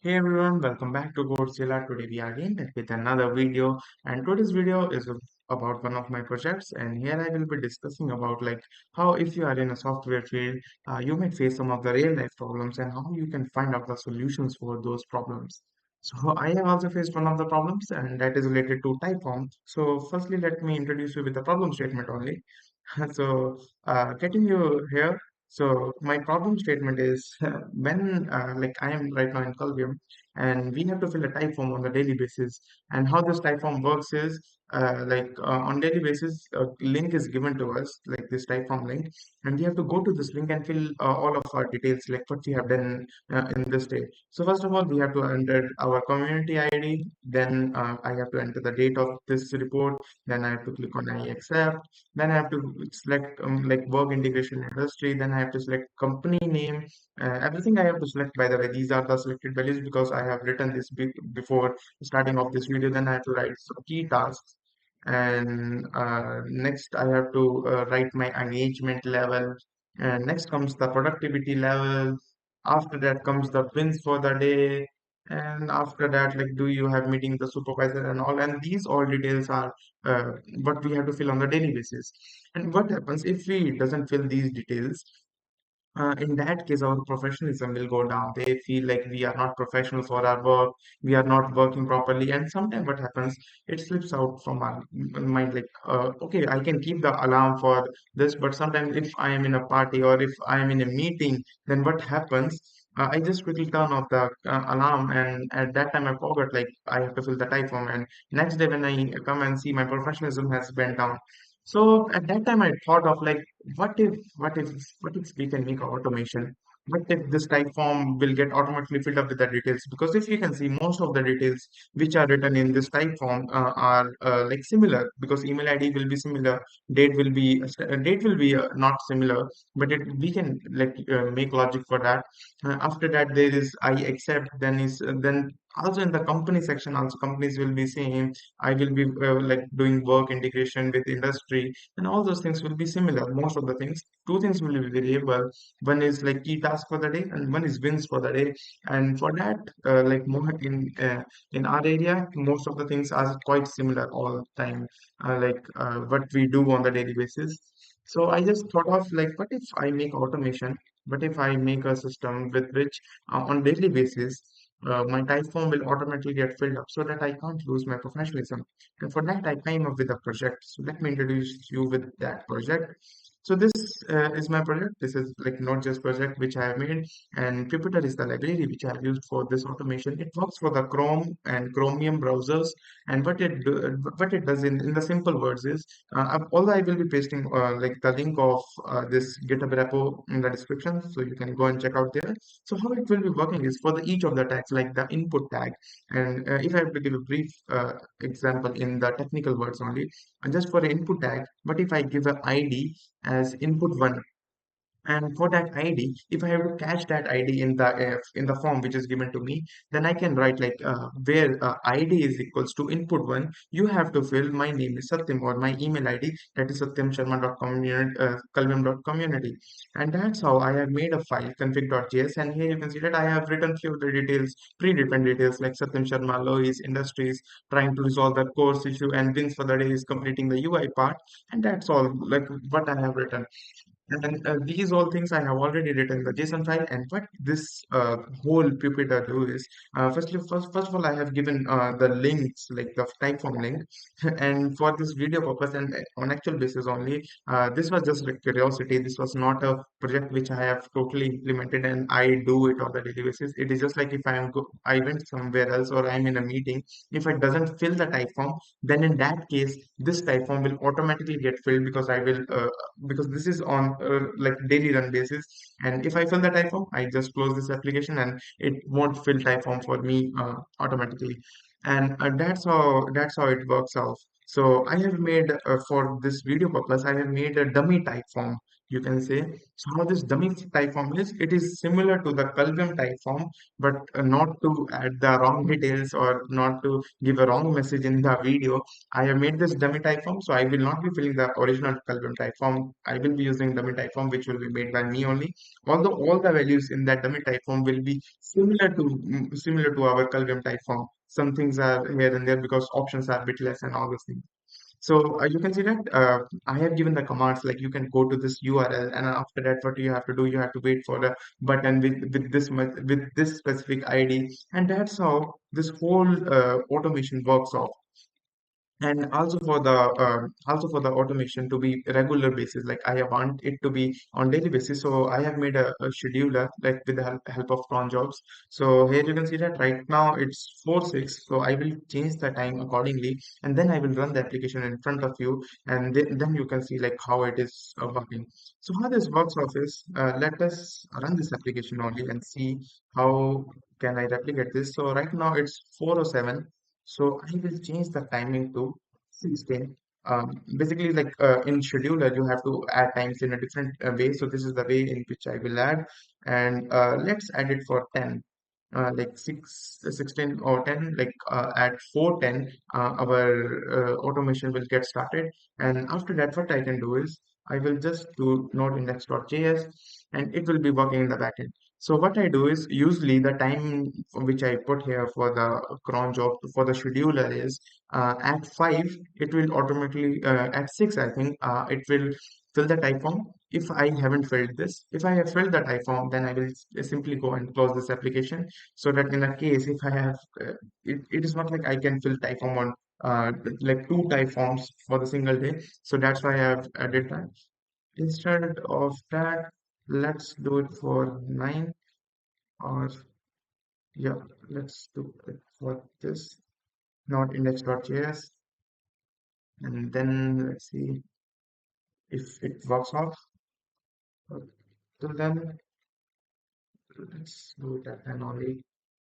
Hey everyone, welcome back to Godzilla. Today we are again back with another video, and today's video is about one of my projects. And here I will be discussing about like how if you are in a software field, you might face some of the real life problems and how you can find out the solutions for those problems. So I have also faced one of the problems, and that is related to Typeform. So firstly, let me introduce you with the problem statement only. So, getting you here. So, my problem statement is when, like, I am right now in Colvium, and we have to fill a type form on a daily basis. And how this type form works is, on daily basis, a link is given to us, like this type form link, and we have to go to this link and fill all of our details, like what we have done in this day. So, first of all, we have to enter our community ID. Then I have to enter the date of this report. Then I have to click on I accept. Then I have to select like work integration industry. Then I have to select company name. Everything I have to select, by the way. These are the selected values because I have written this before starting of this video. Then I have to write some key tasks. And next I have to write my engagement level. And next comes the productivity level. After that comes the wins for the day. And after that, like, do you have meeting the supervisor and all? And these all details are what we have to fill on the daily basis. And what happens if we doesn't fill these details? In that case, our professionalism will go down. They feel like we are not professional for our work, we are not working properly, and sometimes what happens, it slips out from our mind. Like, okay, I can keep the alarm for this, but sometimes if I am in a party or if I am in a meeting, then what happens? I just quickly turn off the alarm, and at that time I forgot like I have to fill the type form. And next day when I come and see, my professionalism has went down. So at that time I thought of like, what if what if what if we can make automation? What if this type form will get automatically filled up with the details? Because if you can see, most of the details which are written in this type form are like similar, because email ID will be similar, date will be not similar, but we can like make logic for that. After that there is I accept. Then also in the company section, also companies will be same. I will be like doing work integration with industry, and all those things will be similar. Most of the things, two things will be variable. One is like key task for the day, and one is wins for the day. And for that, like more in our area, most of the things are quite similar all the time, what we do on the daily basis. So I just thought of like, what if I make automation? What if I make a system with which on daily basis my type form will automatically get filled up so that I can't lose my professionalism. And for that, I came up with a project. So let me introduce you with that project. So this is my project. This is like Node.js project which I have made, and Puppeteer is the library which I have used for this automation. It works for the Chrome and Chromium browsers, and what it does in the simple words is, although I will be pasting like the link of this GitHub repo in the description, so you can go and check out there. So how it will be working is for the each of the tags, like the input tag, and if I have to give a brief example in the technical words only, and just for the input tag, but if I give an ID as input one, and for that ID, if I have to catch that ID in the form which is given to me, then I can write like where ID is equals to input one. You have to fill my name is Satyam, or my email ID, that is satyamsharma.community, and that's how I have made a file config.js. And here you can see that I have written few of the details, pre-written details, like Satyam Sharma, Lois Industries, trying to resolve the course issue, and wins for the day is completing the UI part, and that's all like what I have written. And these all things I have already written in the JSON file. And what this whole Puppeteer do is, first of all, I have given the links, like the Typeform link, and for this video purpose and on actual basis only, this was just like curiosity. This was not a project which I have totally implemented and I do it on the daily basis. It is just like if I went somewhere else or I'm in a meeting, if it doesn't fill the Typeform, then in that case, this Typeform will automatically get filled because I will because this is on like daily run basis. And if I fill the type form, I just close this application and it won't fill type form for me automatically. And that's how it works out. So I have made for this video purpose, I have made a dummy type form. you can say. So how this dummy type form is, it is similar to the Culgrim type form, but not to add the wrong details or not to give a wrong message in the video. I have made this dummy type form, so I will not be filling the original Culgrim type form. I will be using dummy type form, which will be made by me only. Although all the values in that dummy type form will be similar to our Culgrim type form. Some things are here and there because options are a bit less and all those things. So you can see that I have given the commands like you can go to this URL, and after that, what you have to do, you have to wait for the button with this specific ID, and that's how this whole automation works off. And also for the automation to be regular basis, like I want it to be on daily basis, so I have made a scheduler like with the help of cron jobs. So here you can see that right now it's 4:06, so I will change the time accordingly, and then I will run the application in front of you, and then you can see like how it is working. So how this works off is, let us run this application only and see how can I replicate this. So right now it's 4:07, so I will change the timing to 16. Basically, like in scheduler, you have to add times in a different way. So this is the way in which I will add, and let's add it for 10. Like 16 or 10, like at 4:10, our automation will get started. And after that, what I can do is I will just do node.index.js, and it will be working in the backend. So what I do is usually the time which I put here for the cron job for the scheduler is at 5, it will automatically, at 6, I think, it will fill the type form. If I haven't filled this, if I have filled the type form, then I will simply go and close this application. So that in a case, if I have, it is not like I can fill type form on like two type forms for the single day. So that's why I have added that. Instead of that, let's do it for 9, or yeah, let's do it for this, not index.js, and then let's see if it works out. Till then, let's do it at 10 only.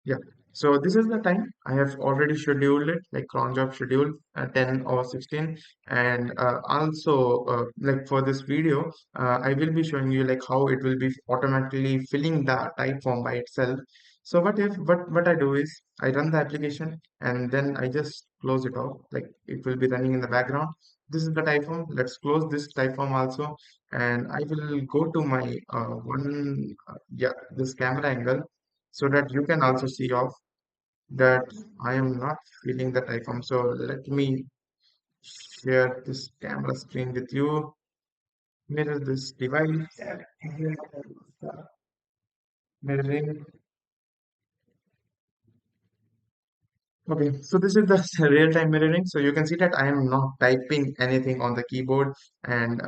Yeah, so this is the time. I have already scheduled it, like cron job schedule 10 or 16. And also, like for this video, I will be showing you like how it will be automatically filling the type form by itself. So what I do is I run the application and then I just close it off, like it will be running in the background. This is the type form. Let's close this type form also, and I will go to my yeah, this camera angle, so that you can also see off that I am not feeling the typeform. So let me share this camera screen with you. Mirror this device. Mirroring. Okay, so this is the real-time mirroring. So you can see that I am not typing anything on the keyboard, and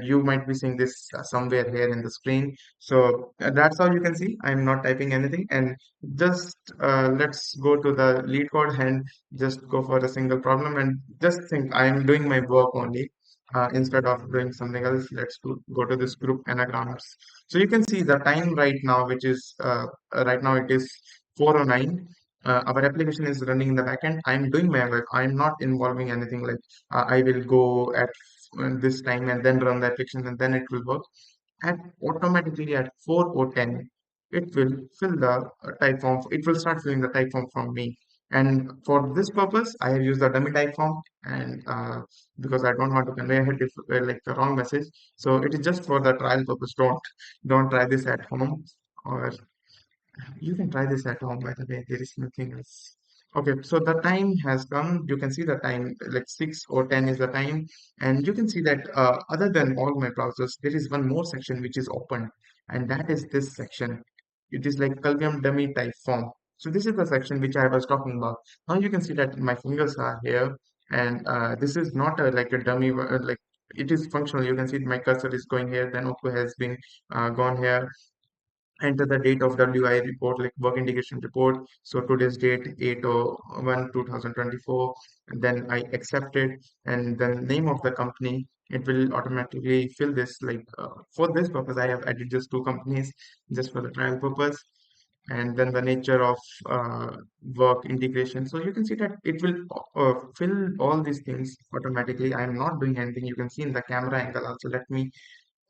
you might be seeing this somewhere here in the screen. So that's how you can see I am not typing anything. And just let's go to the lead code and just go for a single problem and just think I am doing my work only. Instead of doing something else, go to this group anagrams. So you can see the time right now, which is right now it is 4:09. Our application is running in the backend. I'm doing my work. I'm not involving anything like I will go at this time and then run the application and then it will work. And automatically at 4 or 10, it will fill the type form. It will start filling the type form from me. And for this purpose, I have used the dummy type form, and because I don't want to convey a like the wrong message. So it is just for the trial purpose. Don't try this at home, or you can try this at home, by the way. There is nothing else. Okay, so the time has come. You can see the time, like 6 or 10 is the time. And you can see that other than all my browsers, there is one more section which is open. And that is this section. It is like Calvium dummy type form. So this is the section which I was talking about. Now you can see that my fingers are here. And this is not like a dummy, like it is functional. You can see my cursor is going here. Then Oppo has been gone here. Enter the date of WI report, like work integration report. So today's date 8/01 2024, and then I accept it, and then name of the company. It will automatically fill this, like for this purpose I have added just two companies just for the trial purpose. And then the nature of work integration. So you can see that it will fill all these things automatically. I am not doing anything. You can see in the camera angle also. Let me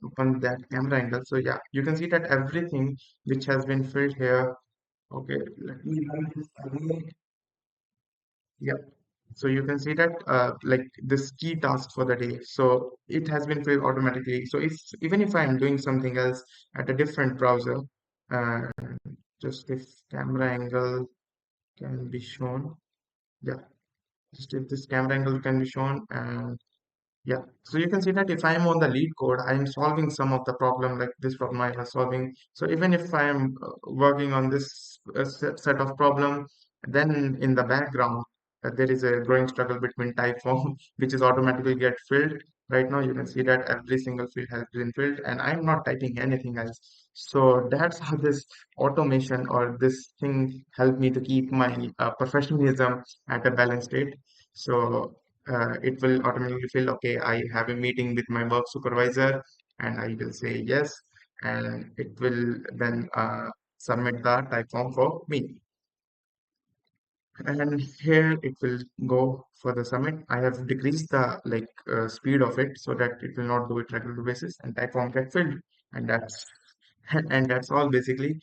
open that camera angle. So yeah, you can see that everything which has been filled here. Okay, let me run this again. Yeah. So you can see that like this key task for the day. So it has been filled automatically. So if even if I am doing something else at a different browser, uh, just if camera angle can be shown. Yeah, just if this camera angle can be shown, and yeah, so you can see that if I am on the lead code, I am solving some of the problem like this problem I was solving. So even if I am working on this set of problem, then in the background there is a growing struggle between Typeform, which is automatically get filled. Right now you can see that every single field has been filled, and I'm not typing anything else. So that's how this automation or this thing helped me to keep my professionalism at a balanced state. So it will automatically fill, okay, I have a meeting with my work supervisor, and I will say yes, and it will then submit the type form for me. And here it will go for the submit. I have decreased the speed of it so that it will not do it regular basis, and type form get filled, and that's and that's all basically.